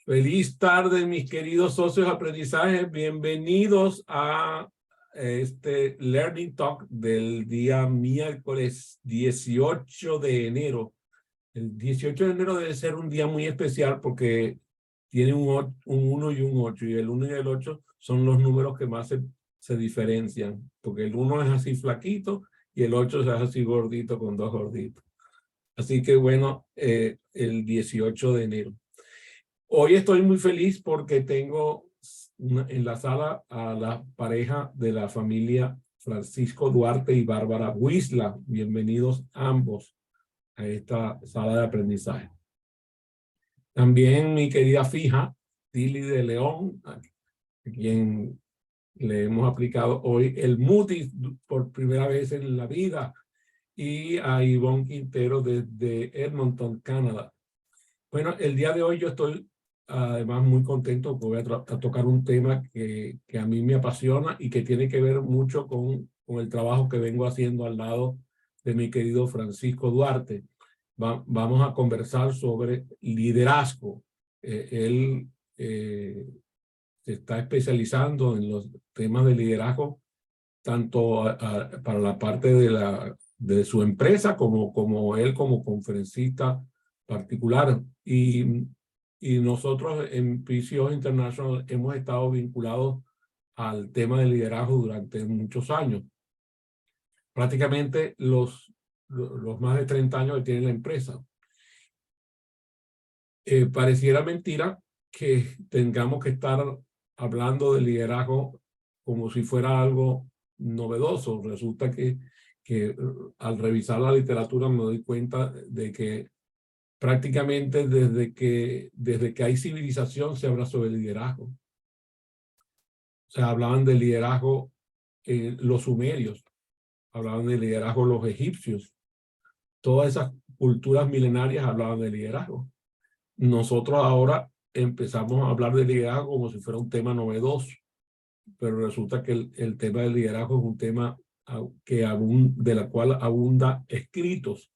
Feliz tarde, mis queridos socios de aprendizaje. Bienvenidos a este Learning Talk del día miércoles 18 de enero. El 18 de enero debe ser un día muy especial porque tiene un 1 y un 8, y el 1 y el 8 son los números que más se diferencian, porque el 1 es así flaquito y el 8 es así gordito con dos gorditos. Así que bueno, el 18 de enero. Hoy estoy muy feliz porque tengo en la sala a la pareja de la familia Francisco Duarte y Bárbara Huisla. Bienvenidos ambos a esta sala de aprendizaje. También mi querida fija, Tili de León, a quien le hemos aplicado hoy el MUTI por primera vez en la vida, y a Ivonne Quintero desde Edmonton, Canadá. Bueno, el día de hoy yo estoy además muy contento porque voy a tocar un tema que a mí me apasiona y que tiene que ver mucho con el trabajo que vengo haciendo al lado de mi querido Francisco Duarte. Vamos a conversar sobre liderazgo. Él se está especializando en los temas de liderazgo, tanto para la parte de su empresa como él como conferencista particular. Y nosotros en PCO International hemos estado vinculados al tema de liderazgo durante muchos años. Prácticamente los más de 30 años que tiene la empresa. Pareciera mentira que tengamos que estar hablando de liderazgo como si fuera algo novedoso. Resulta que al revisar la literatura me doy cuenta de que prácticamente desde que hay civilización se habla sobre liderazgo. O sea, hablaban de liderazgo los sumerios, hablaban de liderazgo los egipcios. Todas esas culturas milenarias hablaban de liderazgo. Nosotros ahora empezamos a hablar de liderazgo como si fuera un tema novedoso, pero resulta que el tema del liderazgo es un tema de la cual abunda escritos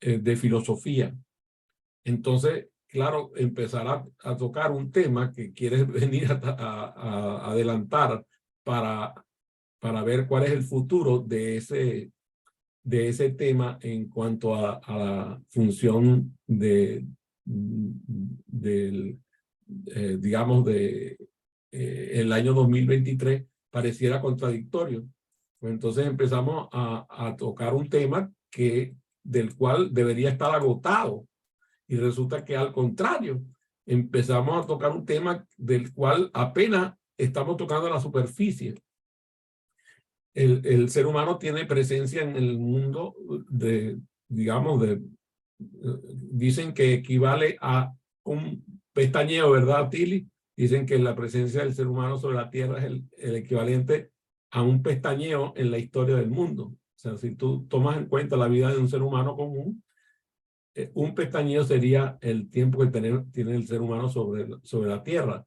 de filosofía. Entonces, claro, empezar a tocar un tema que quieres venir a adelantar para ver cuál es el futuro de ese tema en cuanto a la función digamos, el año 2023, pareciera contradictorio. Pues entonces empezamos a tocar un tema del cual debería estar agotado. Y resulta que al contrario, empezamos a tocar un tema del cual apenas estamos tocando la superficie. El ser humano tiene presencia en el mundo digamos, dicen que equivale a un pestañeo, ¿verdad, Tili? Dicen que la presencia del ser humano sobre la Tierra es el equivalente a un pestañeo en la historia del mundo. O sea, si tú tomas en cuenta la vida de un ser humano común, un pestañeo sería el tiempo que tiene el ser humano sobre la Tierra.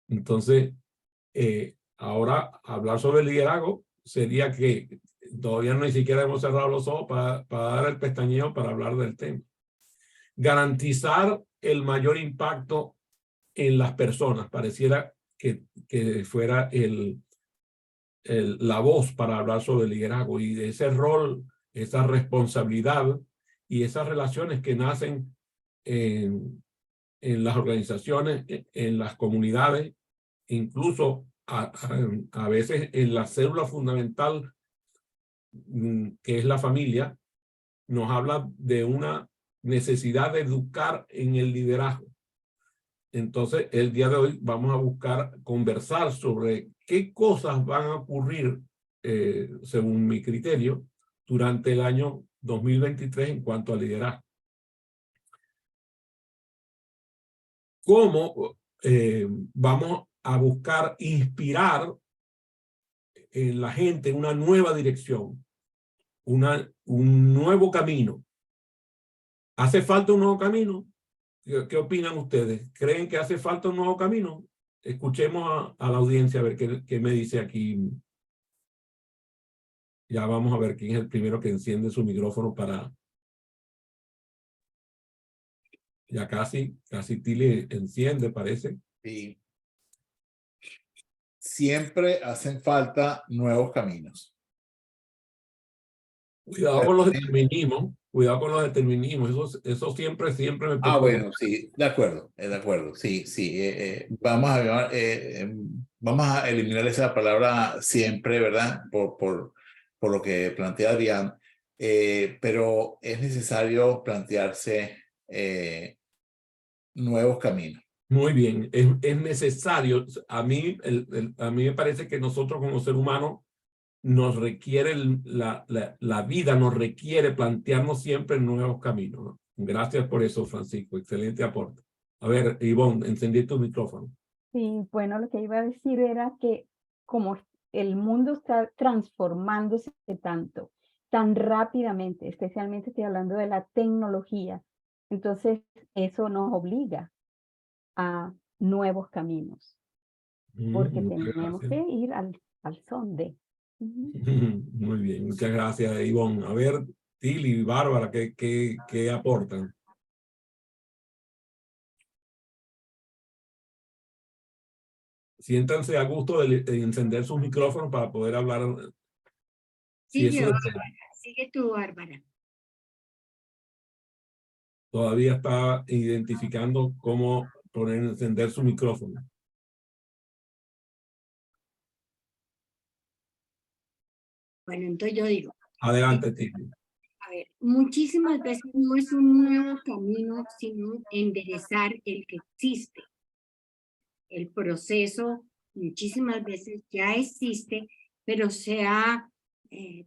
Entonces, ahora hablar sobre el liderazgo sería que todavía ni siquiera hemos cerrado los ojos para dar el pestañeo para hablar del tema. Garantizar el mayor impacto en las personas. Pareciera que fuera la voz para hablar sobre el liderazgo, y de ese rol, esa responsabilidad y esas relaciones que nacen en las organizaciones, en las comunidades, incluso a veces en la célula fundamental que es la familia. Nos habla de una necesidad de educar en el liderazgo. Entonces, el día de hoy vamos a buscar conversar sobre qué cosas van a ocurrir, según mi criterio, durante el año 2023 en cuanto al liderazgo. ¿Cómo vamos a buscar inspirar en la gente una nueva dirección, un nuevo camino? ¿Hace falta un nuevo camino? ¿Qué opinan ustedes? ¿Creen que hace falta un nuevo camino? Escuchemos a la audiencia a ver qué me dice aquí. Ya vamos a ver quién es el primero que enciende su micrófono para... Ya casi Tilly enciende, parece. Y siempre hacen falta nuevos caminos. Cuidado con los determinismos. Cuidado con los determinismos. Eso siempre me preocupa. Bueno, sí, de acuerdo. Sí, sí. Vamos a eliminar esa palabra siempre, ¿verdad? Por lo que plantea Adrián. Pero es necesario plantearse nuevos caminos. Muy bien, es necesario. A mí, a mí me parece que nosotros como ser humano nos requiere, la vida nos requiere plantearnos siempre nuevos caminos, ¿no? Gracias por eso, Francisco. Excelente aporte. A ver, Ivonne, encendí tu micrófono. Sí, bueno, lo que iba a decir era que como el mundo está transformándose tanto, tan rápidamente, especialmente estoy hablando de la tecnología, entonces eso nos obliga a nuevos caminos, porque Muchas tenemos gracias. que ir al son de. Ujú. Muy bien, muchas gracias, Ivonne. A ver, Tilly, Bárbara, ¿qué aportan? Siéntanse a gusto de encender sus micrófonos para poder hablar. Si Sigue, eso Bárbara, sigue tú, Bárbara. todavía está identificando cómo poner encender su micrófono. Bueno, entonces yo digo, Adelante, Tilly. a ver, muchísimas veces no es un nuevo camino, sino enderezar el que existe. El proceso muchísimas veces ya existe, pero se ha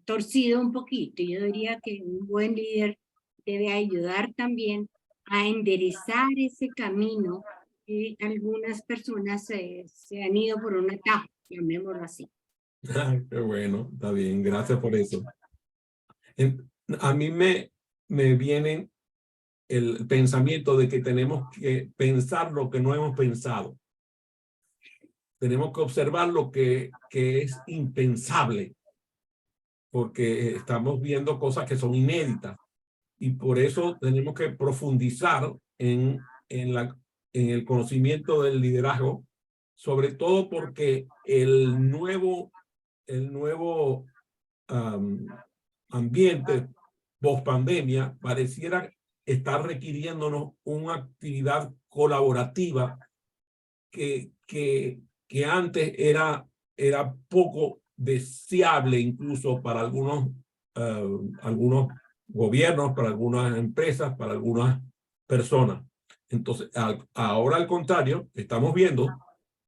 torcido un poquito. Yo diría que un buen líder debe ayudar también a enderezar ese camino que algunas personas se han ido por un atajo, llamémoslo así. Qué bueno, está bien, gracias por eso. A mí me viene el pensamiento de que tenemos que pensar lo que no hemos pensado. Tenemos que observar lo que es impensable, porque estamos viendo cosas que son inéditas. Y por eso tenemos que profundizar en el conocimiento del liderazgo, sobre todo porque el nuevo ambiente post pandemia pareciera estar requiriéndonos una actividad colaborativa que antes era poco deseable incluso para algunos gobiernos, para algunas empresas, para algunas personas. Entonces, ahora al contrario, estamos viendo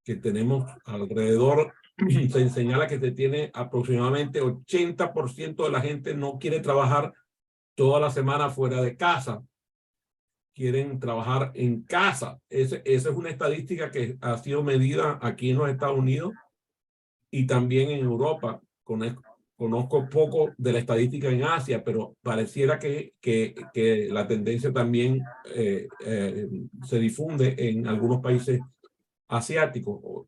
que tenemos alrededor, se señala que se tiene aproximadamente 80% de la gente no quiere trabajar toda la semana fuera de casa. Quieren trabajar en casa. Esa es una estadística que ha sido medida aquí en los Estados Unidos y también en Europa. Conozco poco de la estadística en Asia, pero pareciera que la tendencia también se difunde en algunos países asiáticos.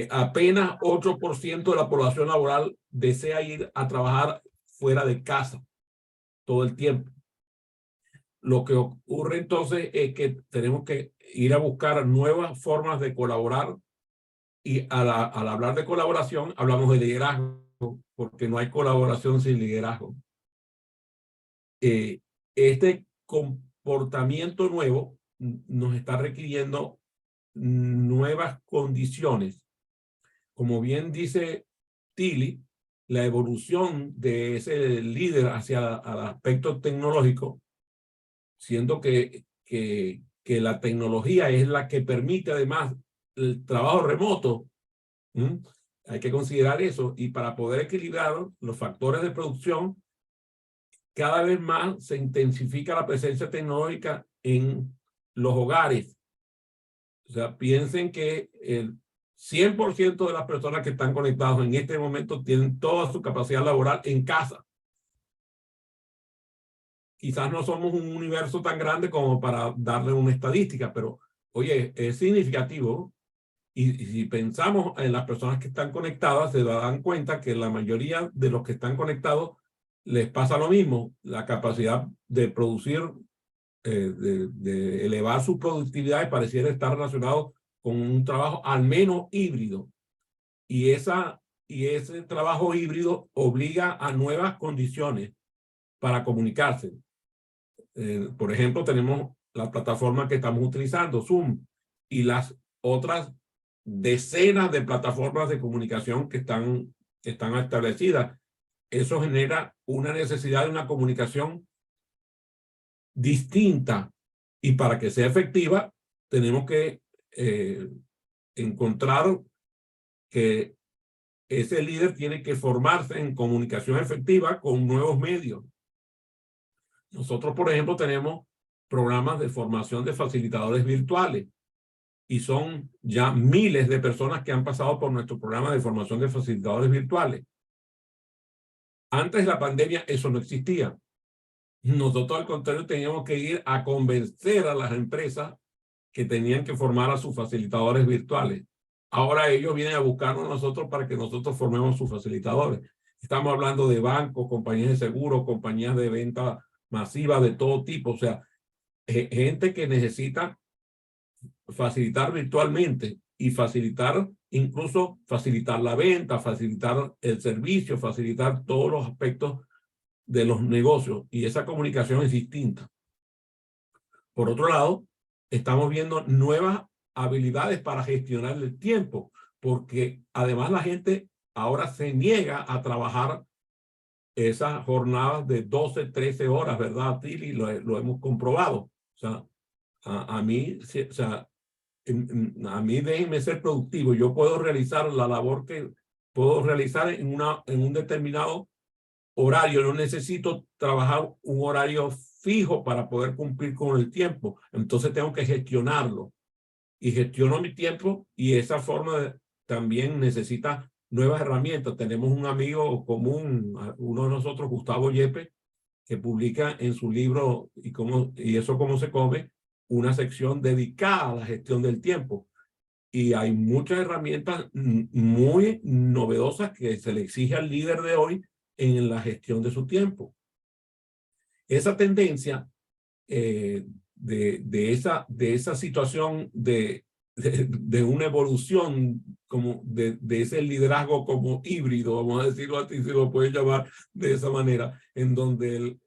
Apenas 8% de la población laboral desea ir a trabajar fuera de casa todo el tiempo. Lo que ocurre entonces es que tenemos que ir a buscar nuevas formas de colaborar y al hablar de colaboración hablamos de liderazgo, porque no hay colaboración sin liderazgo. Este comportamiento nuevo nos está requiriendo nuevas condiciones. Como bien dice Tilly, la evolución de ese líder hacia el aspecto tecnológico, siendo que la tecnología es la que permite además el trabajo remoto. Hay que considerar eso, y para poder equilibrar los factores de producción, cada vez más se intensifica la presencia tecnológica en los hogares. O sea, piensen que el 100% de las personas que están conectados en este momento tienen toda su capacidad laboral en casa. Quizás no somos un universo tan grande como para darle una estadística, pero oye, es significativo. Y si pensamos en las personas que están conectadas, se dan cuenta que la mayoría de los que están conectados les pasa lo mismo. La capacidad de producir de elevar su productividad y pareciera estar relacionado con un trabajo al menos híbrido. Y ese trabajo híbrido obliga a nuevas condiciones para comunicarse. Por ejemplo, tenemos la plataforma que estamos utilizando, Zoom, y las otras decenas de plataformas de comunicación que están establecidas. Eso genera una necesidad de una comunicación distinta, y para que sea efectiva tenemos que encontrar que ese líder tiene que formarse en comunicación efectiva con nuevos medios. Nosotros, por ejemplo, tenemos programas de formación de facilitadores virtuales y son ya miles de personas que han pasado por nuestro programa de formación de facilitadores virtuales. Antes de la pandemia eso no existía. Nosotros, al contrario, teníamos que ir a convencer a las empresas que tenían que formar a sus facilitadores virtuales. Ahora ellos vienen a buscarnos a nosotros para que nosotros formemos sus facilitadores. Estamos hablando de bancos, compañías de seguros, compañías de venta masiva de todo tipo. O sea, gente que necesita facilitar virtualmente y incluso facilitar la venta, facilitar el servicio, facilitar todos los aspectos de los negocios, y esa comunicación es distinta. Por otro lado, estamos viendo nuevas habilidades para gestionar el tiempo, porque además la gente ahora se niega a trabajar esas jornadas de 12, 13 horas, ¿verdad, Tilly? Lo hemos comprobado. O sea, a mí, o sea, a mí déjenme ser productivo. Yo puedo realizar la labor que puedo realizar en un determinado horario. No necesito trabajar un horario fijo para poder cumplir con el tiempo. Entonces tengo que gestionarlo. Y gestiono mi tiempo, y esa forma también necesita nuevas herramientas. Tenemos un amigo común, uno de nosotros, Gustavo Yepes, que publica en su libro y eso cómo se come, una sección dedicada a la gestión del tiempo. Y hay muchas herramientas muy novedosas que se le exige al líder de hoy en la gestión de su tiempo. Esa tendencia de esa situación de una evolución como de ese liderazgo como híbrido, vamos a decirlo así, si lo pueden llamar de esa manera, en donde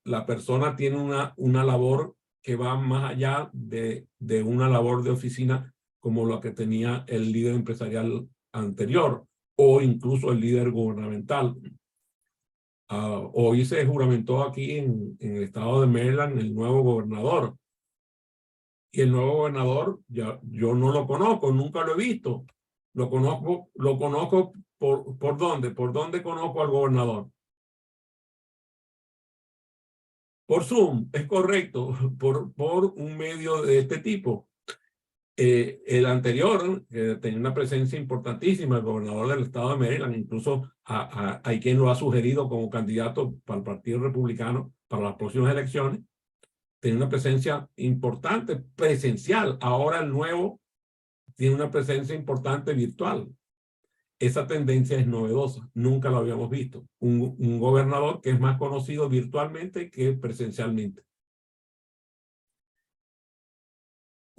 la persona tiene una labor que va más allá de una labor de oficina como la que tenía el líder empresarial anterior, o incluso el líder gubernamental. Hoy se juramentó aquí en el estado de Maryland el nuevo gobernador. Y el nuevo gobernador, yo no lo conozco, nunca lo he visto. Lo conozco ¿por dónde? ¿Por dónde conozco al gobernador? Por Zoom, es correcto, por un medio de este tipo. El anterior tenía una presencia importantísima, el gobernador del estado de Maryland. Incluso hay quien lo ha sugerido como candidato para el Partido Republicano para las próximas elecciones. Tiene una presencia importante, presencial. Ahora el nuevo tiene una presencia importante virtual. Esa tendencia es novedosa, nunca lo habíamos visto. Un gobernador que es más conocido virtualmente que presencialmente.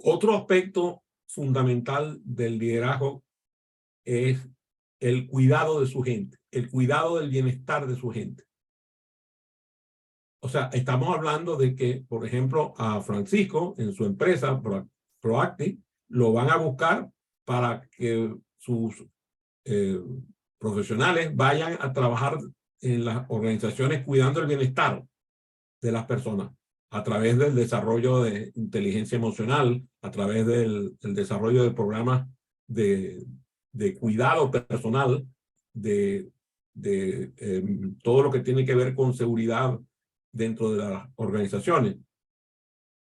Otro aspecto fundamental del liderazgo es el cuidado de su gente, el cuidado del bienestar de su gente. O sea, estamos hablando de que, por ejemplo, a Francisco en su empresa Proactive lo van a buscar para que sus profesionales vayan a trabajar en las organizaciones cuidando el bienestar de las personas a través del desarrollo de inteligencia emocional, a través del desarrollo de programas de cuidado personal, de todo lo que tiene que ver con seguridad dentro de las organizaciones.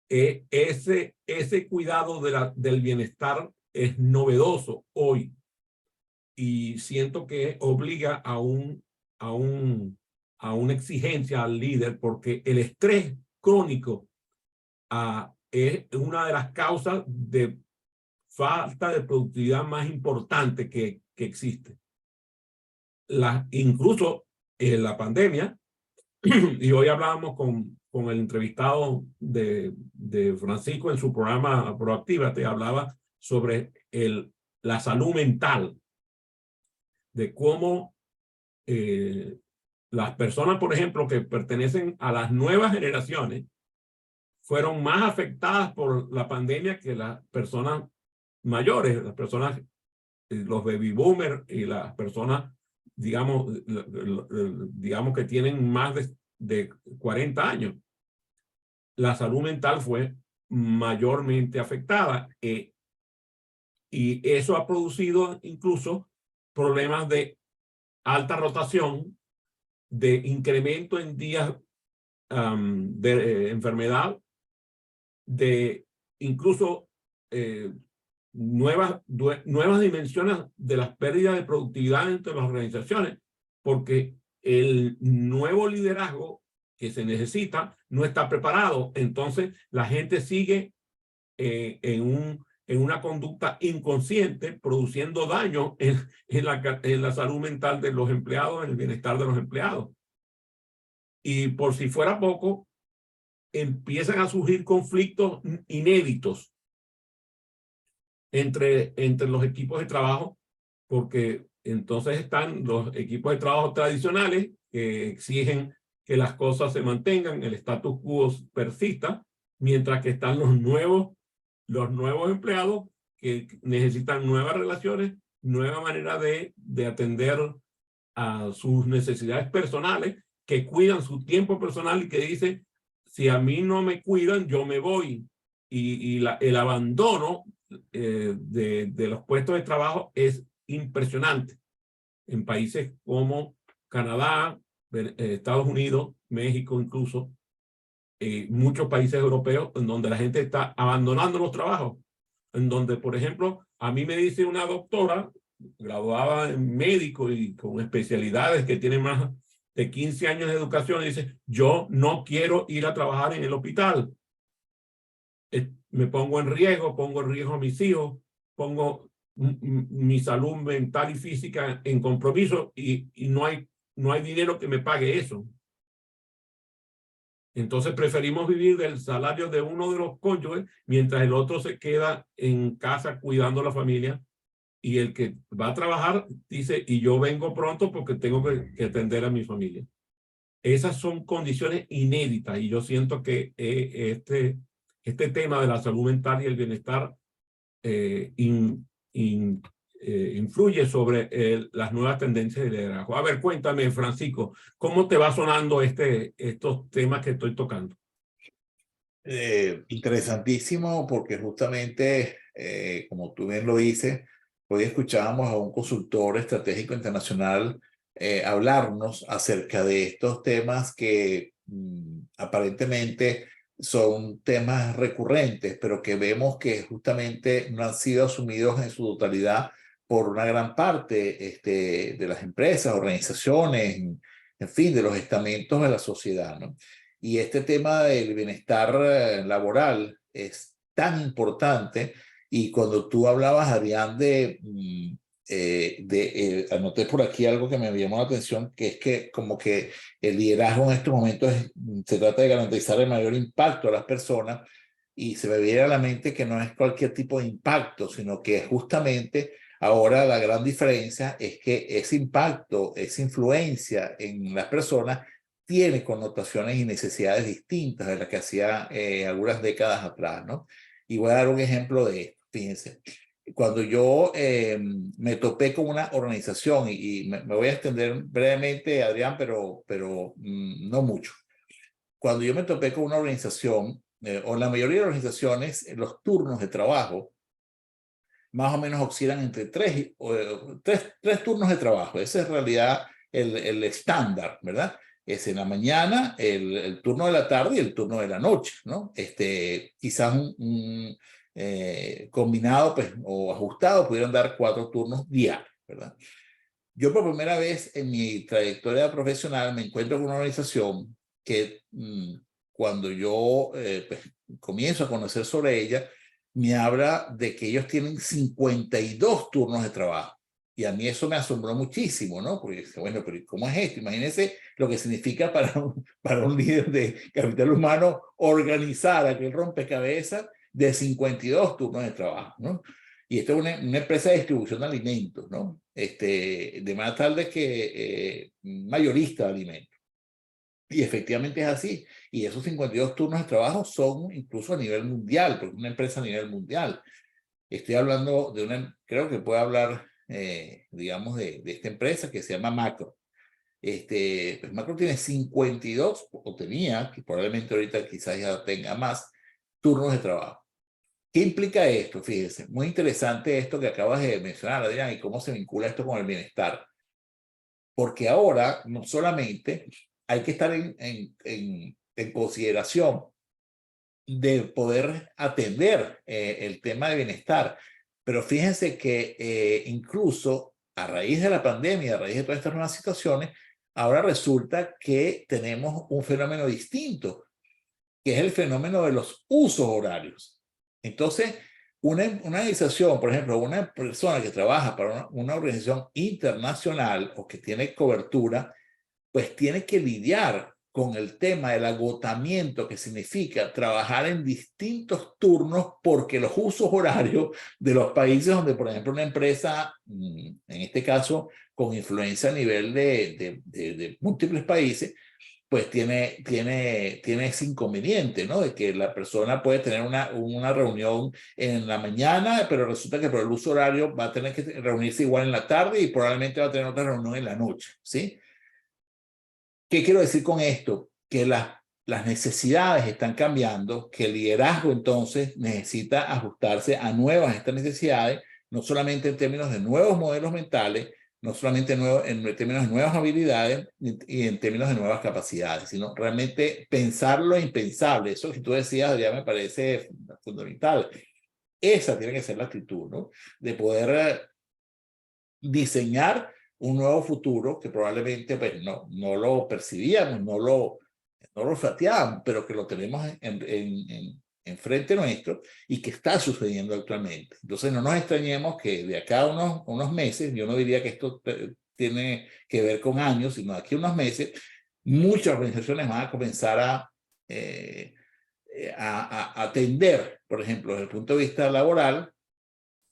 Ese cuidado del bienestar es novedoso hoy, y siento que obliga a una exigencia al líder, porque el estrés crónico es una de las causas de falta de productividad más importante que existe. Incluso en la pandemia, y hoy hablábamos con con el entrevistado de Francisco en su programa Proactiva, te hablaba sobre la salud mental, de cómo las personas, por ejemplo, que pertenecen a las nuevas generaciones, fueron más afectadas por la pandemia que las personas mayores, las personas, los baby boomers y las personas, digamos que tienen más de 40 años. La salud mental fue mayormente afectada y eso ha producido incluso problemas de alta rotación, de incremento en días de enfermedad, de incluso nuevas dimensiones de las pérdidas de productividad entre las organizaciones, porque el nuevo liderazgo que se necesita no está preparado. Entonces la gente sigue en una conducta inconsciente, produciendo daño en la salud mental de los empleados, en el bienestar de los empleados. Y por si fuera poco, empiezan a surgir conflictos inéditos entre los equipos de trabajo, porque entonces están los equipos de trabajo tradicionales que exigen que las cosas se mantengan, el status quo persista, mientras que están los nuevos empleados que necesitan nuevas relaciones, nueva manera de atender a sus necesidades personales, que cuidan su tiempo personal y que dicen, si a mí no me cuidan, yo me voy. Y el abandono de los puestos de trabajo es impresionante en países como Canadá, Estados Unidos, México incluso, muchos países europeos en donde la gente está abandonando los trabajos, en donde, por ejemplo, a mí me dice una doctora graduada en médico y con especialidades que tiene más de 15 años de educación, y dice, yo no quiero ir a trabajar en el hospital. Me pongo en riesgo a mis hijos, pongo mi salud mental y física en compromiso y no hay dinero que me pague eso. Entonces preferimos vivir del salario de uno de los cónyuges mientras el otro se queda en casa cuidando a la familia, y el que va a trabajar dice, y yo vengo pronto porque tengo que atender a mi familia. Esas son condiciones inéditas y yo siento que este tema de la salud mental y el bienestar influye sobre las nuevas tendencias de liderazgo. A ver, cuéntame, Francisco, ¿cómo te va sonando estos temas que estoy tocando? Interesantísimo, porque justamente, como tú bien lo dices, hoy escuchábamos a un consultor estratégico internacional hablarnos acerca de estos temas que aparentemente son temas recurrentes, pero que vemos que justamente no han sido asumidos en su totalidad por una gran parte de las empresas, organizaciones, en fin, de los estamentos de la sociedad, ¿no? Y este tema del bienestar laboral es tan importante. Y cuando tú hablabas, Adrián, anoté por aquí algo que me llamó la atención, que es que como que el liderazgo en estos momentos se trata de garantizar el mayor impacto a las personas, y se me viene a la mente que no es cualquier tipo de impacto, sino que justamente ahora la gran diferencia es que ese impacto, esa influencia en las personas tiene connotaciones y necesidades distintas de las que hacía algunas décadas atrás, ¿no? Y voy a dar un ejemplo de esto. Fíjense, cuando yo me topé con una organización, y me voy a extender brevemente, Adrián, pero no mucho. Cuando yo me topé con una organización, o la mayoría de las organizaciones, los turnos de trabajo más o menos oscilan entre tres turnos de trabajo. Ese es en realidad el estándar, ¿verdad? Es en la mañana, el turno de la tarde y el turno de la noche, ¿no? Quizás combinado, pues, o ajustado, pudieran dar 4 turnos diarios, ¿verdad? Yo por primera vez en mi trayectoria profesional me encuentro con una organización que cuando yo pues, comienzo a conocer sobre ella, me habla de que ellos tienen 52 turnos de trabajo. Y a mí eso me asombró muchísimo, ¿no? Porque, bueno, pero ¿cómo es esto? Imagínense lo que significa para un líder de capital humano organizar aquel rompecabezas de 52 turnos de trabajo, ¿no? Y esto es una empresa de distribución de alimentos, ¿no? De manera tal de que mayorista de alimentos. Y efectivamente es así. Y esos 52 turnos de trabajo son incluso a nivel mundial, porque es una empresa a nivel mundial. Estoy hablando de creo que puedo hablar, digamos, de esta empresa que se llama Macro. Pues Macro tiene 52, o tenía, que probablemente ahorita quizás ya tenga más, turnos de trabajo. ¿Qué implica esto? Fíjense, muy interesante esto que acabas de mencionar, Adrián, y cómo se vincula esto con el bienestar. Porque ahora no solamente hay que estar en consideración de poder atender el tema de bienestar, pero fíjense que incluso a raíz de la pandemia, a raíz de todas estas nuevas situaciones, ahora resulta que tenemos un fenómeno distinto, que es el fenómeno de los usos horarios. Entonces, una organización, por ejemplo, una persona que trabaja para una organización internacional o que tiene cobertura, pues tiene que lidiar con el tema del agotamiento que significa trabajar en distintos turnos porque los usos horarios de los países donde, por ejemplo, una empresa, en este caso, con influencia a nivel de múltiples países, pues tiene ese inconveniente, ¿no? De que la persona puede tener una reunión en la mañana, pero resulta que por el uso horario va a tener que reunirse igual en la tarde y probablemente va a tener otra reunión en la noche, ¿sí? ¿Qué quiero decir con esto? Que las necesidades están cambiando, que el liderazgo entonces necesita ajustarse a estas necesidades, no solamente en términos de nuevos modelos mentales, no solamente en términos de nuevas habilidades y en términos de nuevas capacidades, sino realmente pensar lo impensable. Eso que tú decías, ya me parece fundamental. Esa tiene que ser la actitud, ¿no? De poder diseñar un nuevo futuro que probablemente pues, no lo percibíamos, no lo olfateábamos, pero que lo tenemos en frente nuestro y que está sucediendo actualmente. Entonces no nos extrañemos que de acá a unos meses, yo no diría que esto tiene que ver con años, sino de aquí a unos meses, muchas organizaciones van a comenzar a atender, por ejemplo, desde el punto de vista laboral,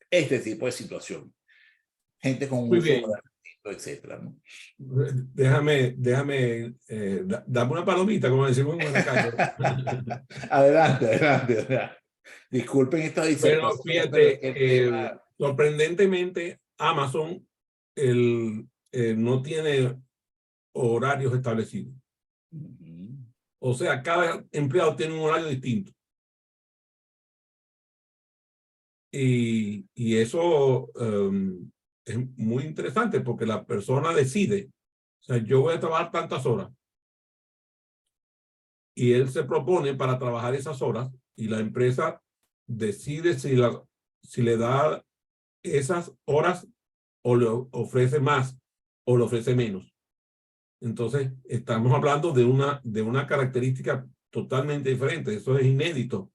este tipo de situación. Gente con Muy uso, bien. etcétera, ¿no? Déjame, dame una palomita, como decimos en Maracaibo. Adelante. Disculpen esta Pero disertación, pero es que el fíjate, tema... sorprendentemente, Amazon no tiene horarios establecidos. O sea, cada empleado tiene un horario distinto. Y eso es muy interesante porque la persona decide. O sea, yo voy a trabajar tantas horas. Y él se propone para trabajar esas horas y la empresa decide si le da esas horas o le ofrece más o le ofrece menos. Entonces, estamos hablando de una característica totalmente diferente. Eso es inédito.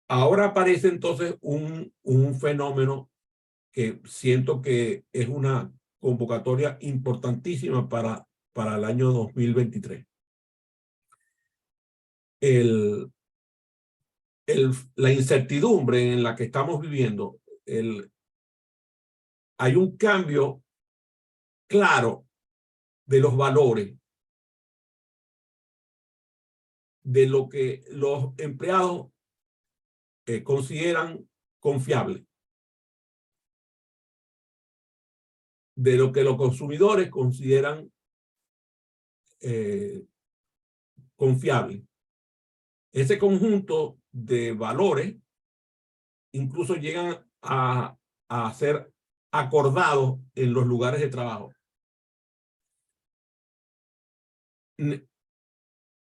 Ahora aparece entonces un fenómeno que siento que es una convocatoria importantísima para el año 2023. La incertidumbre en la que estamos viviendo, hay un cambio claro de los valores, de lo que los empleados consideran confiable, de lo que los consumidores consideran confiable. Ese conjunto de valores incluso llegan a ser acordados en los lugares de trabajo.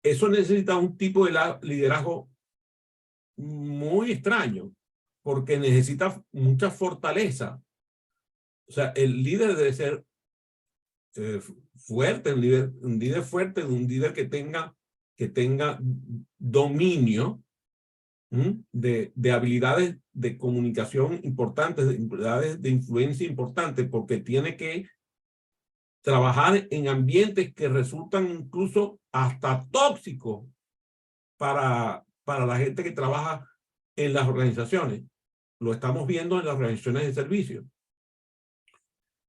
Eso necesita un tipo de liderazgo muy extraño, porque necesita mucha fortaleza. O sea, el líder debe ser fuerte, un líder fuerte, un líder que tenga dominio de habilidades de comunicación importantes, de habilidades de influencia importantes, porque tiene que trabajar en ambientes que resultan incluso hasta tóxicos para la gente que trabaja en las organizaciones. Lo estamos viendo en las organizaciones de servicio,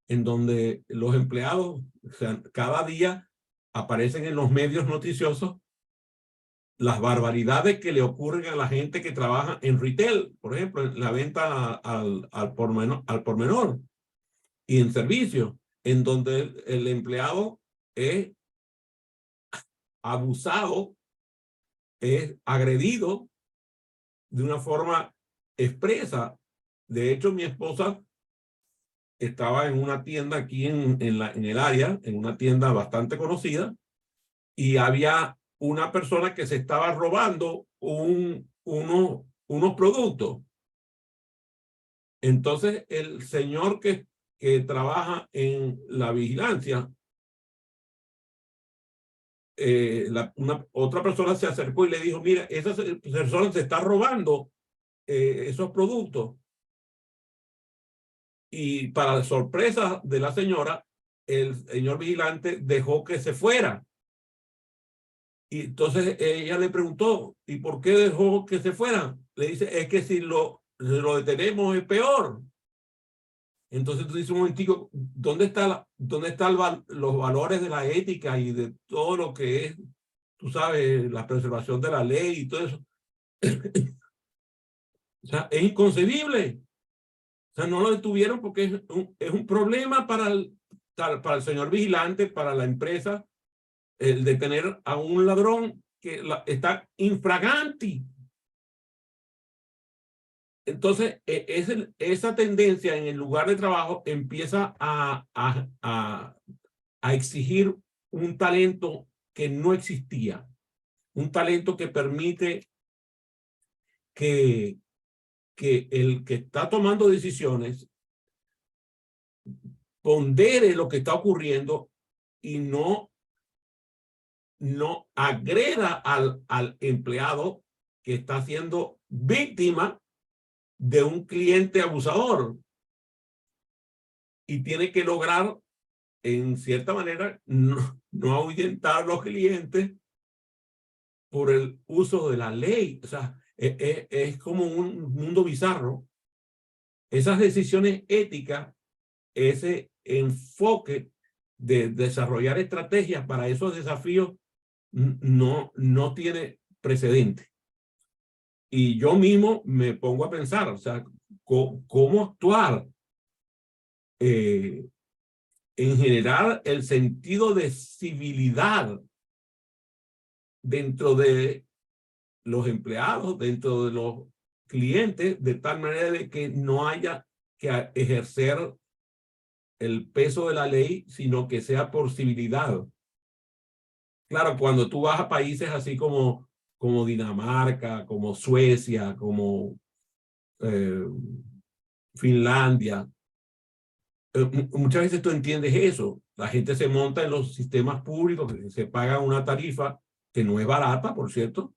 en donde los empleados, o sea, cada día aparecen en los medios noticiosos las barbaridades que le ocurren a la gente que trabaja en retail, por ejemplo, en la venta al por menor y en servicio, en donde el empleado es abusado, es agredido de una forma expresa. De hecho, mi esposa estaba en una tienda aquí en el área, en una tienda bastante conocida, y había una persona que se estaba robando unos productos. Entonces, el señor que trabaja en la vigilancia, otra persona se acercó y le dijo, mira, esa persona se está robando esos productos. Y para la sorpresa de la señora, el señor vigilante dejó que se fuera. Y entonces ella le preguntó, ¿y por qué dejó que se fuera? Le dice, es que si lo detenemos es peor. Entonces tú dices un momentico, ¿dónde están los valores de la ética y de todo lo que es, tú sabes, la preservación de la ley y todo eso? O sea, es inconcebible. O sea, no lo detuvieron porque es un problema para el señor vigilante, para la empresa, el detener a un ladrón que está infraganti. Entonces, esa tendencia en el lugar de trabajo empieza a exigir un talento que no existía, un talento que permite que el que está tomando decisiones pondere lo que está ocurriendo y no agreda al empleado que está siendo víctima de un cliente abusador, y tiene que lograr, en cierta manera, no ahuyentar a los clientes por el uso de la ley. O sea, es como un mundo bizarro. Esas decisiones éticas, ese enfoque de desarrollar estrategias para esos desafíos no tiene precedente. Y yo mismo me pongo a pensar, o sea, cómo actuar en generar el sentido de civilidad dentro de los empleados, dentro de los clientes, de tal manera de que no haya que ejercer el peso de la ley, sino que sea por civilidad. Claro, cuando tú vas a países así como Dinamarca, como Suecia, como Finlandia, muchas veces tú entiendes eso. La gente se monta en los sistemas públicos, se paga una tarifa que no es barata, por cierto.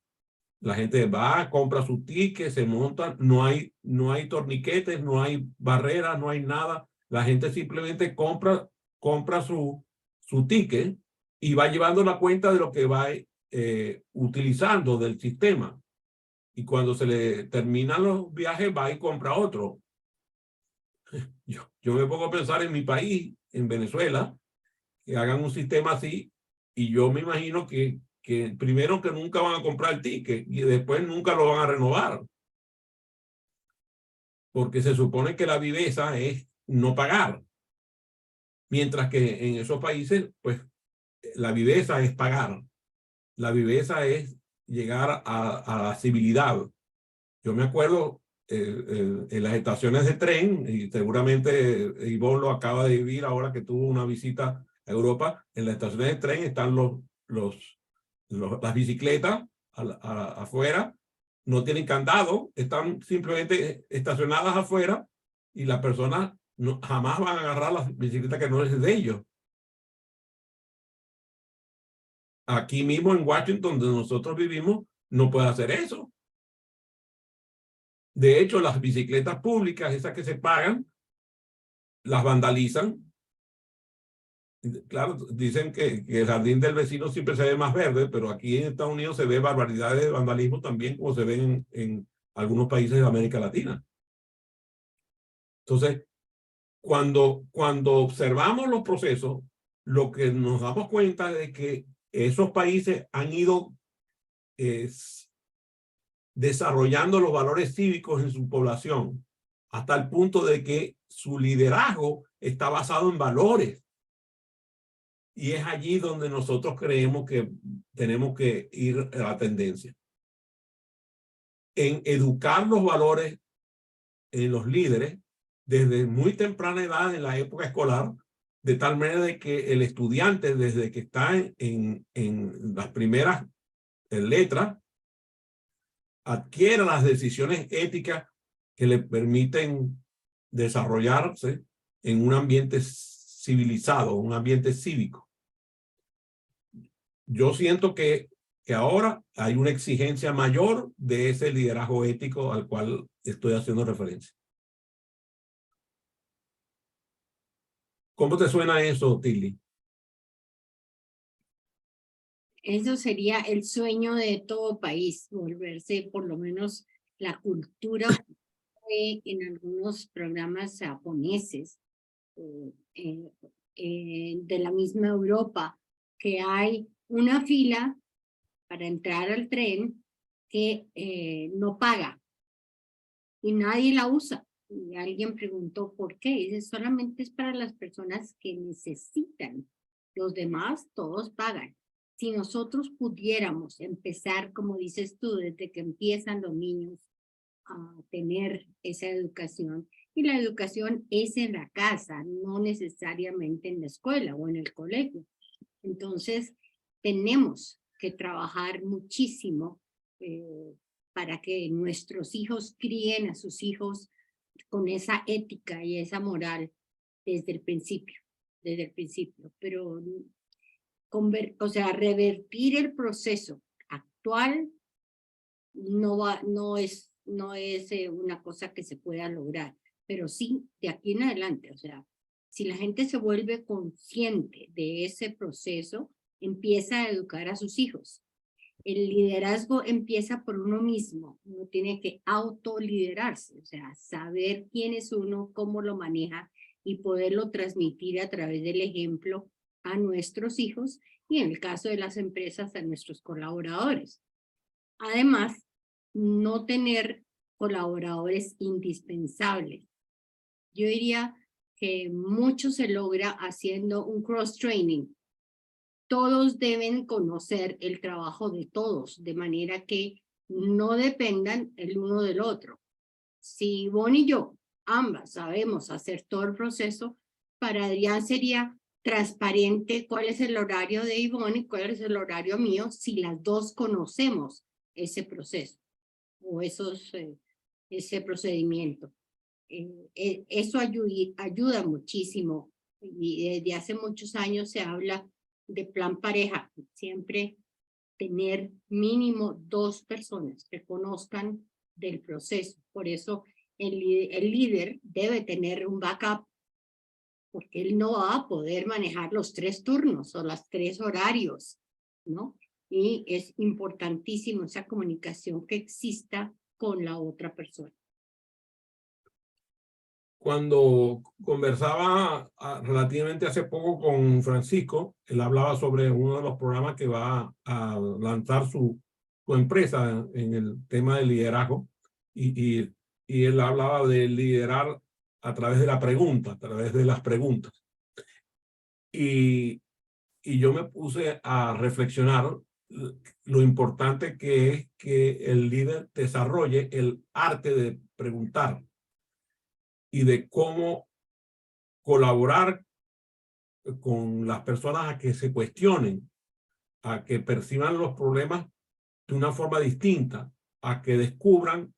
La gente va, compra su ticket, se monta, no hay torniquetes, no hay barreras, no hay nada. La gente simplemente compra su ticket y va llevando la cuenta de lo que va utilizando del sistema. Y cuando se le terminan los viajes, va y compra otro. Yo me pongo a pensar en mi país, en Venezuela, que hagan un sistema así, y yo me imagino que primero que nunca van a comprar el ticket y después nunca lo van a renovar. Porque se supone que la viveza es no pagar. Mientras que en esos países, pues, la viveza es pagar. La viveza es llegar a la civilidad. Yo me acuerdo en las estaciones de tren, y seguramente Ivonne lo acaba de vivir ahora que tuvo una visita a Europa, en las estaciones de tren están las bicicletas afuera, no tienen candado, están simplemente estacionadas afuera, y las personas jamás van a agarrar la bicicleta que no es de ellos. Aquí mismo en Washington, donde nosotros vivimos, no puede hacer eso. De hecho, las bicicletas públicas, esas que se pagan, las vandalizan. Claro, dicen que el jardín del vecino siempre se ve más verde, pero aquí en Estados Unidos se ve barbaridades de vandalismo también, como se ven en algunos países de América Latina. Entonces, cuando observamos los procesos, lo que nos damos cuenta es que esos países han ido desarrollando los valores cívicos en su población, hasta el punto de que su liderazgo está basado en valores. Y es allí donde nosotros creemos que tenemos que ir a la tendencia. En educar los valores en los líderes desde muy temprana edad en la época escolar, de tal manera de que el estudiante, desde que está en las primeras letras, adquiera las decisiones éticas que le permiten desarrollarse en un ambiente civilizado, un ambiente cívico. Yo siento que ahora hay una exigencia mayor de ese liderazgo ético al cual estoy haciendo referencia. ¿Cómo te suena eso, Tilly? Eso sería el sueño de todo país, volverse por lo menos la cultura en algunos programas japoneses de la misma Europa, que hay una fila para entrar al tren que no paga y nadie la usa. Y alguien preguntó por qué. Y dice, solamente es para las personas que necesitan. Los demás, todos pagan. Si nosotros pudiéramos empezar, como dices tú, desde que empiezan los niños a tener esa educación, y la educación es en la casa, no necesariamente en la escuela o en el colegio. Entonces, tenemos que trabajar muchísimo para que nuestros hijos críen a sus hijos con esa ética y esa moral desde el principio, pero o sea, revertir el proceso actual no es una cosa que se pueda lograr, pero sí de aquí en adelante, o sea, si la gente se vuelve consciente de ese proceso, empieza a educar a sus hijos. El liderazgo empieza por uno mismo, uno tiene que autoliderarse, o sea, saber quién es uno, cómo lo maneja y poderlo transmitir a través del ejemplo a nuestros hijos y en el caso de las empresas a nuestros colaboradores. Además, no tener colaboradores indispensables. Yo diría que mucho se logra haciendo un cross-training. Todos deben conocer el trabajo de todos, de manera que no dependan el uno del otro. Si Ivonne y yo, ambas, sabemos hacer todo el proceso, para Adrián sería transparente cuál es el horario de Ivonne y cuál es el horario mío, si las dos conocemos ese proceso o ese procedimiento. Eso ayuda muchísimo y desde hace muchos años se habla de plan pareja, siempre tener mínimo 2 personas que conozcan del proceso. Por eso el líder debe tener un backup, porque él no va a poder manejar los 3 turnos o los 3 horarios, ¿no? Y es importantísimo esa comunicación que exista con la otra persona. Cuando conversaba relativamente hace poco con Francisco, él hablaba sobre uno de los programas que va a lanzar su empresa en el tema del liderazgo y él hablaba de liderar a través de la pregunta, a través de las preguntas. Y yo me puse a reflexionar lo importante que es que el líder desarrolle el arte de preguntar y de cómo colaborar con las personas a que se cuestionen, a que perciban los problemas de una forma distinta, a que descubran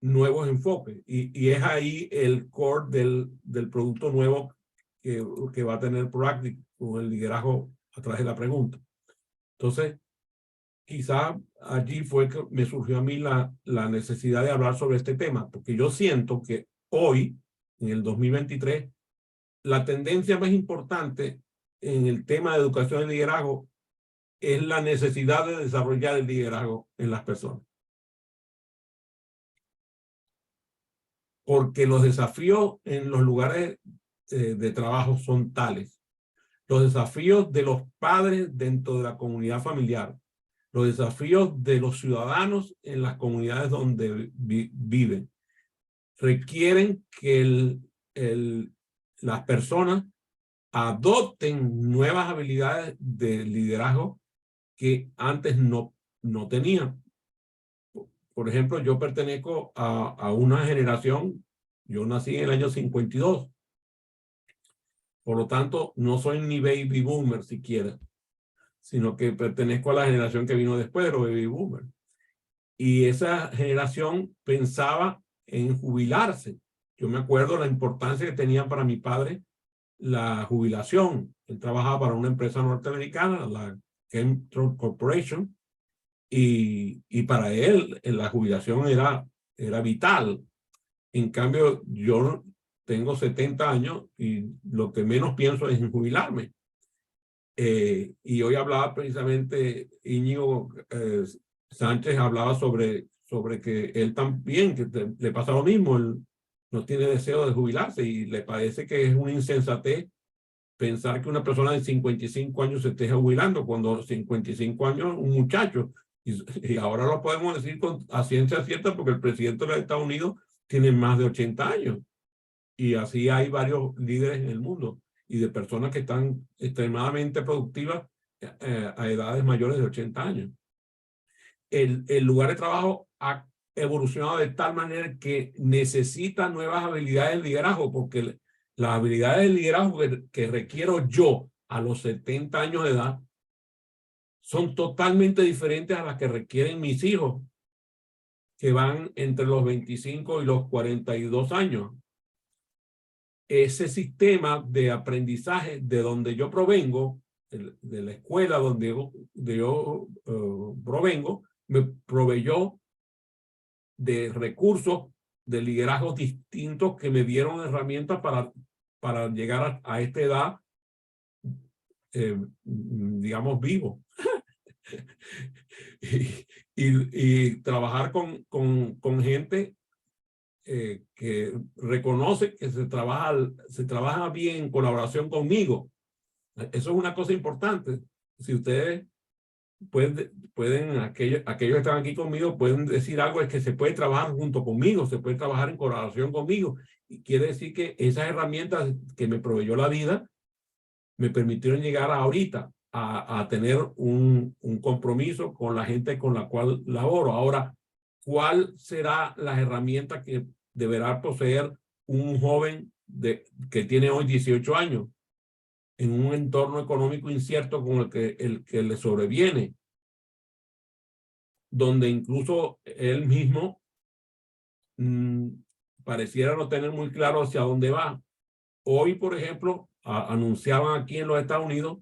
nuevos enfoques. Y es ahí el core del producto nuevo que va a tener Proactive con el liderazgo a través de la pregunta. Entonces, quizás allí fue que me surgió a mí la necesidad de hablar sobre este tema, porque yo siento que hoy, en el 2023, la tendencia más importante en el tema de educación y liderazgo es la necesidad de desarrollar el liderazgo en las personas. Porque los desafíos en los lugares de trabajo son tales. Los desafíos de los padres dentro de la comunidad familiar, los desafíos de los ciudadanos en las comunidades donde viven, requieren que las personas adopten nuevas habilidades de liderazgo que antes no tenían. Por ejemplo, yo pertenezco a una generación, yo nací en el año 52. Por lo tanto, no soy ni baby boomer siquiera, sino que pertenezco a la generación que vino después de los baby boomers. Y esa generación pensaba en jubilarse. Yo me acuerdo la importancia que tenía para mi padre la jubilación. Él trabajaba para una empresa norteamericana, la Chemtron Corporation, y para él la jubilación era vital. En cambio, yo tengo 70 años y lo que menos pienso es en jubilarme. Y hoy hablaba precisamente Íñigo Sánchez, hablaba sobre que él también, que le pasa lo mismo, él no tiene deseo de jubilarse y le parece que es una insensatez pensar que una persona de 55 años se esté jubilando, cuando 55 años un muchacho, y ahora lo podemos decir a ciencia cierta porque el presidente de los Estados Unidos tiene más de 80 años, y así hay varios líderes en el mundo, y de personas que están extremadamente productivas a edades mayores de 80 años. El lugar de trabajo ha evolucionado de tal manera que necesita nuevas habilidades de liderazgo, porque las habilidades de liderazgo que requiero yo a los 70 años de edad son totalmente diferentes a las que requieren mis hijos, que van entre los 25 y los 42 años. Ese sistema de aprendizaje de donde yo provengo, de la escuela donde yo provengo, me proveyó de recursos de liderazgos distintos que me dieron herramientas para llegar a esta edad, digamos, vivo. y trabajar con gente que reconoce que se trabaja bien en colaboración conmigo. Eso es una cosa importante. Si ustedes pueden aquellos que están aquí conmigo, pueden decir algo, es que se puede trabajar junto conmigo, se puede trabajar en colaboración conmigo. Y quiere decir que esas herramientas que me proveyó la vida me permitieron llegar ahorita a tener un compromiso con la gente con la cual laboro. Ahora, ¿cuál será las herramientas que deberá poseer un joven que tiene hoy 18 años en un entorno económico incierto con el que le sobreviene, donde incluso él mismo pareciera no tener muy claro hacia dónde va? Hoy, por ejemplo, anunciaban aquí en los Estados Unidos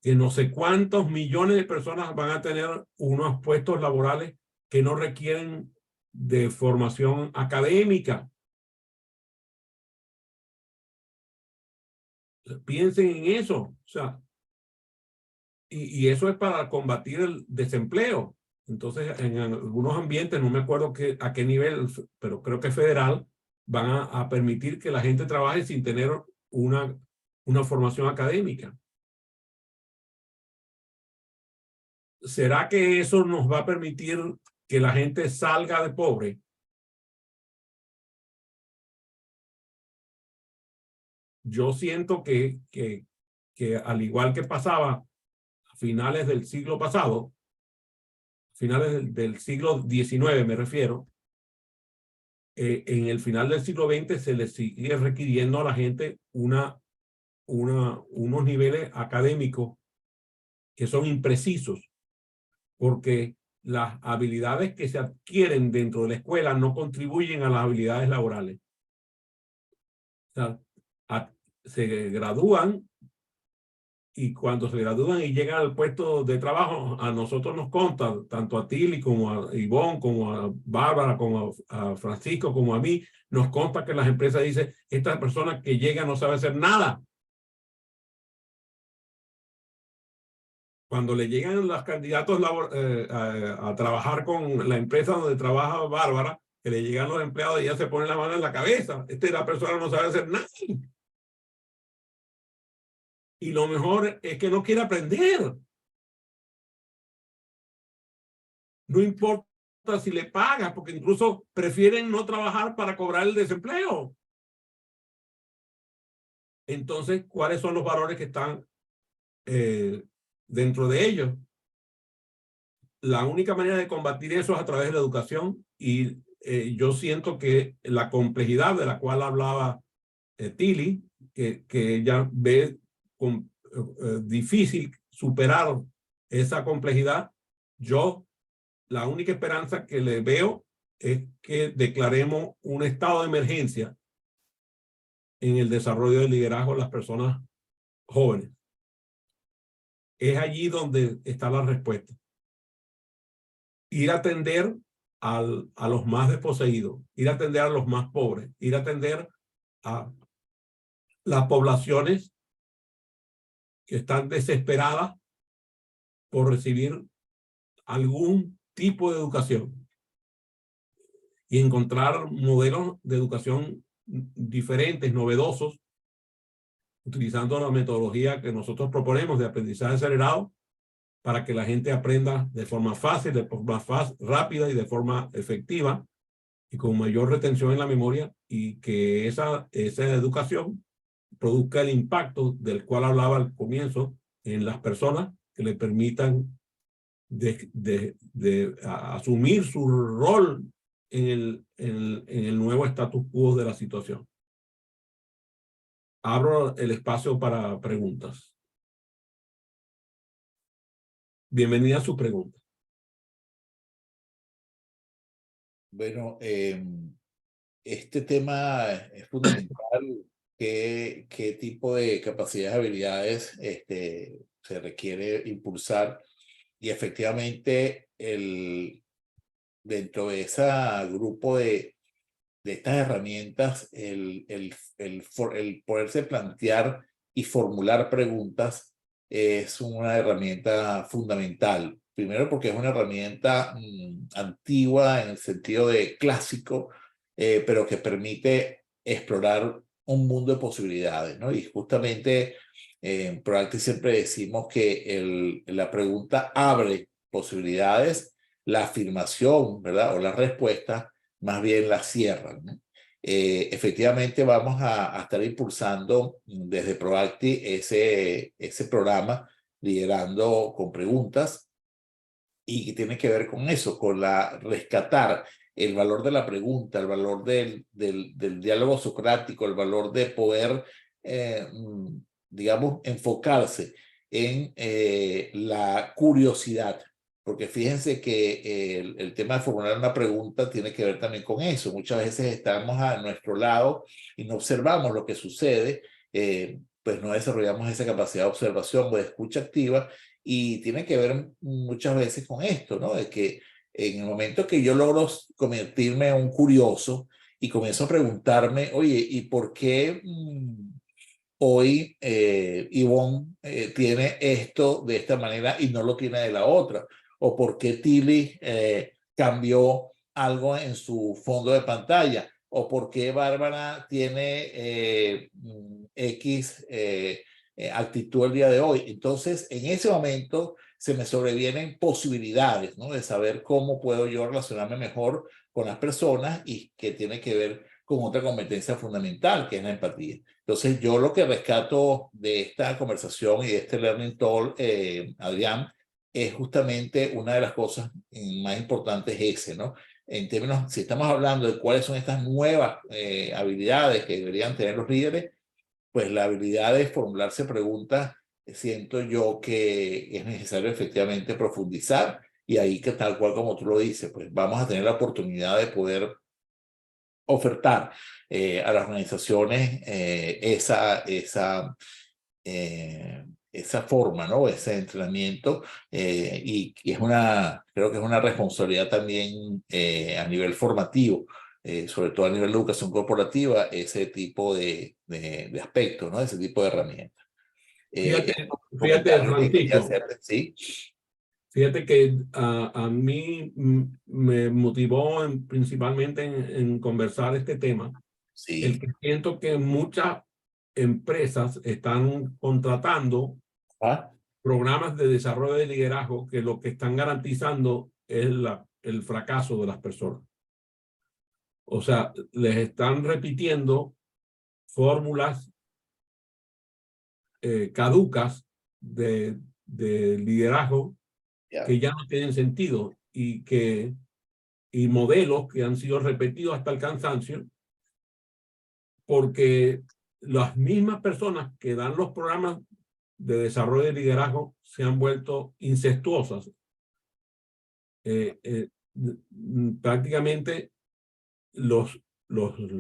que no sé cuántos millones de personas van a tener unos puestos laborales que no requieren de formación académica. Piensen en eso. O sea, y eso es para combatir el desempleo. Entonces, en algunos ambientes, no me acuerdo a qué nivel, pero creo que federal, van a permitir que la gente trabaje sin tener una formación académica. ¿Será que eso nos va a permitir que la gente salga de pobre? Yo siento que al igual que pasaba a finales del siglo pasado, finales del siglo XIX me refiero, en el final del siglo XX se le sigue requiriendo a la gente unos niveles académicos que son imprecisos, porque las habilidades que se adquieren dentro de la escuela no contribuyen a las habilidades laborales. O sea, se gradúan y cuando se gradúan y llegan al puesto de trabajo, a nosotros nos consta, tanto a Tilly como a Ivonne, como a Bárbara, como a Francisco, como a mí, nos consta que las empresas dicen, esta persona que llega no sabe hacer nada. Cuando le llegan los candidatos a trabajar con la empresa donde trabaja Bárbara, que le llegan los empleados y ya se pone la mano en la cabeza. La persona no sabe hacer nada. Y lo mejor es que no quiere aprender. No importa si le pagas, porque incluso prefieren no trabajar para cobrar el desempleo. Entonces, ¿cuáles son los valores que están dentro de ellos? La única manera de combatir eso es a través de la educación, y yo siento que la complejidad de la cual hablaba Tilly, que ella ve difícil superar esa complejidad, la única esperanza que le veo es que declaremos un estado de emergencia en el desarrollo del liderazgo de las personas jóvenes. Es allí donde está la respuesta. Ir a atender a los más desposeídos, ir a atender a los más pobres, ir a atender a las poblaciones que están desesperadas por recibir algún tipo de educación y encontrar modelos de educación diferentes, novedosos, utilizando la metodología que nosotros proponemos de aprendizaje acelerado para que la gente aprenda de forma fácil, de forma rápida y de forma efectiva y con mayor retención en la memoria, y que esa educación produzca el impacto del cual hablaba al comienzo en las personas, que le permitan asumir su rol en el nuevo status quo de la situación. Abro el espacio para preguntas. Bienvenida a su pregunta. Bueno, este tema es fundamental. ¿Qué tipo de capacidades, habilidades se requiere impulsar? Y efectivamente, dentro de ese grupo de estas herramientas, el poderse plantear y formular preguntas es una herramienta fundamental. Primero porque es una herramienta antigua en el sentido de clásico, pero que permite explorar un mundo de posibilidades, ¿no? Y justamente en Proactive siempre decimos que la pregunta abre posibilidades, la afirmación, ¿verdad? O la respuesta más bien la cierran, ¿no? Efectivamente vamos a estar impulsando desde Proactive ese programa, liderando con preguntas, y que tiene que ver con eso, con rescatar el valor de la pregunta, el valor del diálogo socrático, el valor de poder, digamos, enfocarse en la curiosidad. Porque fíjense que el tema de formular una pregunta tiene que ver también con eso. Muchas veces estamos a nuestro lado y no observamos lo que sucede, pues no desarrollamos esa capacidad de observación o de escucha activa, y tiene que ver muchas veces con esto, ¿no? De que en el momento que yo logro convertirme en un curioso y comienzo a preguntarme, oye, ¿y por qué hoy Ivonne tiene esto de esta manera y no lo tiene de la otra? ¿O por qué Tilly cambió algo en su fondo de pantalla? ¿O por qué Bárbara tiene X actitud el día de hoy? Entonces, en ese momento se me sobrevienen posibilidades, ¿no? De saber cómo puedo yo relacionarme mejor con las personas, y que tiene que ver con otra competencia fundamental, que es la empatía. Entonces, yo lo que rescato de esta conversación y de este Learning Talk, Adrián, es justamente una de las cosas más importantes ese, ¿no? En términos, si estamos hablando de cuáles son estas nuevas habilidades que deberían tener los líderes, pues la habilidad de formularse preguntas, siento yo que es necesario efectivamente profundizar, y ahí que tal cual como tú lo dices, pues vamos a tener la oportunidad de poder ofertar a las organizaciones esa forma, ¿no? Ese entrenamiento, y es creo que es una responsabilidad también a nivel formativo, sobre todo a nivel de educación corporativa, ese tipo de aspectos, ¿no? Ese tipo de herramientas. Fíjate, Comentario que quería Francisco, hacerte, ¿sí? fíjate que a mí me motivó principalmente en conversar este tema, el Sí. que siento que muchas empresas están contratando Ah, programas de desarrollo de liderazgo que lo que están garantizando es el fracaso de las personas. O sea, les están repitiendo fórmulas caducas de liderazgo ya. que ya no tienen sentido y modelos que han sido repetidos hasta el cansancio, porque las mismas personas que dan los programas de desarrollo de liderazgo se han vuelto incestuosas. Prácticamente los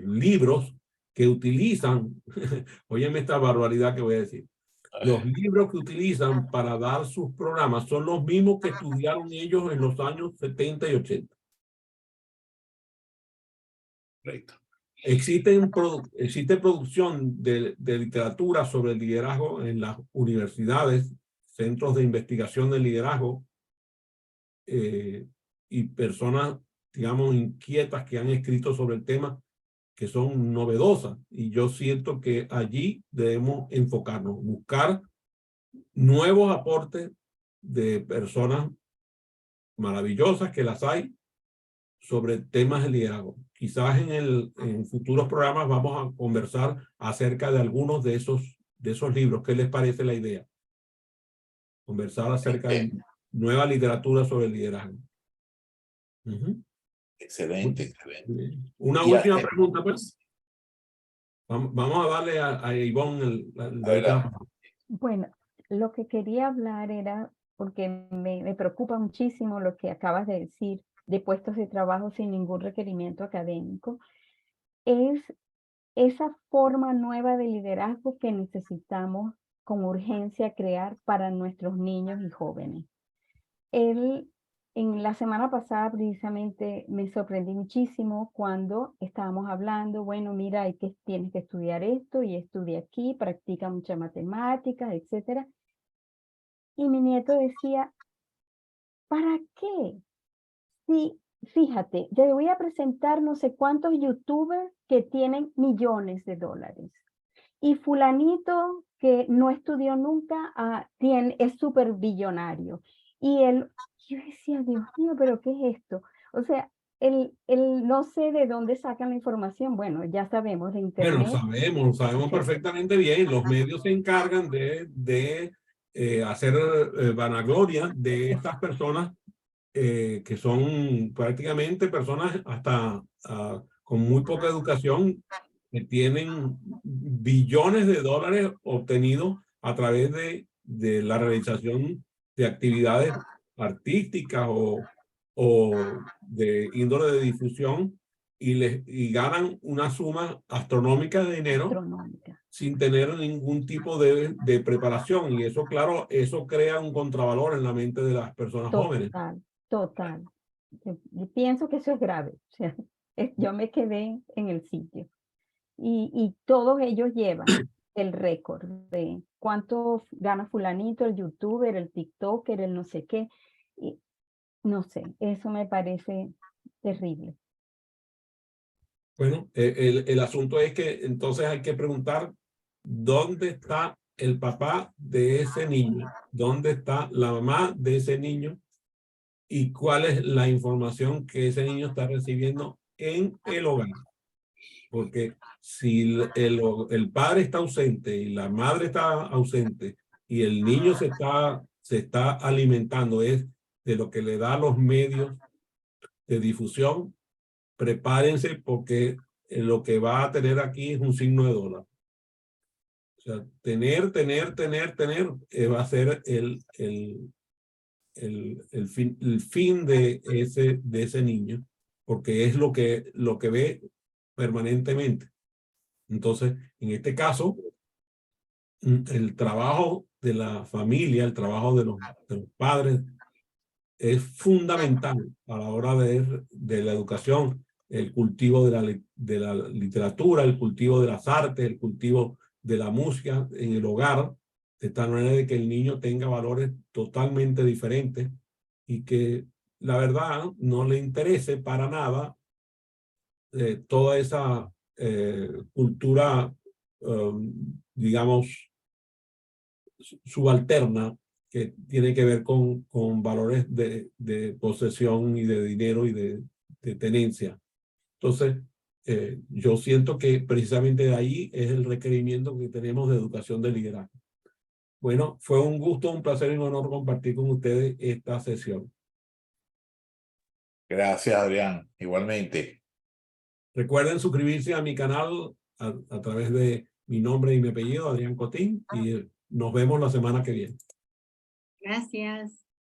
libros que utilizan, óyeme esta barbaridad que voy a decir, los libros que utilizan para dar sus programas son los mismos que estudiaron ellos en los años 70 y 80. Correcto. Existe producción de literatura sobre el liderazgo en las universidades, centros de investigación del liderazgo, y personas, digamos, inquietas que han escrito sobre el tema, que son novedosas. Y yo siento que allí debemos enfocarnos, buscar nuevos aportes de personas maravillosas, que las hay, sobre temas de liderazgo. Quizás en futuros programas vamos a conversar acerca de algunos de esos libros. ¿Qué les parece la idea? Conversar acerca de nueva literatura sobre el liderazgo. Excelente, excelente. Una Y última pregunta, pues. Vamos a darle a Ivonne la última. Bueno, lo que quería hablar era, porque me preocupa muchísimo lo que acabas de decir, de puestos de trabajo sin ningún requerimiento académico, es esa forma nueva de liderazgo que necesitamos con urgencia crear para nuestros niños y jóvenes. En la semana pasada precisamente me sorprendí muchísimo cuando estábamos hablando, bueno, mira, tienes que estudiar esto y estudia aquí, practica muchas matemáticas, etcétera. Y mi nieto decía, ¿para qué? Sí, fíjate, yo voy a presentar no sé cuántos youtubers que tienen millones de dólares. Y fulanito que no estudió nunca, es súper billonario. Y yo decía, Dios mío, ¿pero qué es esto? O sea, no sé de dónde sacan la información. Bueno, ya sabemos de Bueno, internet. sabemos Sí. perfectamente bien. Los medios se encargan de hacer vanagloria de estas personas, que son prácticamente personas hasta con muy poca educación, que tienen billones de dólares obtenidos a través de la realización de actividades artísticas o de índole de difusión, y ganan una suma astronómica de dinero Astronómica. sin tener ningún tipo de preparación. Y eso, claro, eso crea un contravalor en la mente de las personas jóvenes. Total, total. Yo pienso que eso es grave. O sea, yo me quedé en el sitio. Y todos ellos llevan el récord de cuánto gana fulanito, el youtuber, el tiktoker, el no sé qué. Y no sé, eso me parece terrible. Bueno, el asunto es que entonces hay que preguntar dónde está el papá de ese niño, dónde está la mamá de ese niño y cuál es la información que ese niño está recibiendo en el hogar. Porque si el padre está ausente y la madre está ausente y el niño se está alimentando es de lo que le da los medios de difusión, prepárense, porque lo que va a tener aquí es un signo de dólar. O sea, tener, va a ser el fin de ese niño, porque es lo que ve permanentemente. Entonces, en este caso, el trabajo de la familia, el trabajo de los padres, es fundamental a la hora de la educación, el cultivo de la literatura, el cultivo de las artes, el cultivo de la música en el hogar, de tal manera de que el niño tenga valores totalmente diferentes y que la verdad no le interese para nada toda esa cultura, digamos, subalterna que tiene que ver con valores de posesión y de dinero y de tenencia. Entonces, yo siento que precisamente de ahí es el requerimiento que tenemos de educación de liderazgo. Bueno, fue un gusto, un placer y un honor compartir con ustedes esta sesión. Gracias, Adrián. Igualmente. Recuerden suscribirse a mi canal a través de mi nombre y mi apellido, Adrián Cotín, y nos vemos la semana que viene. Gracias.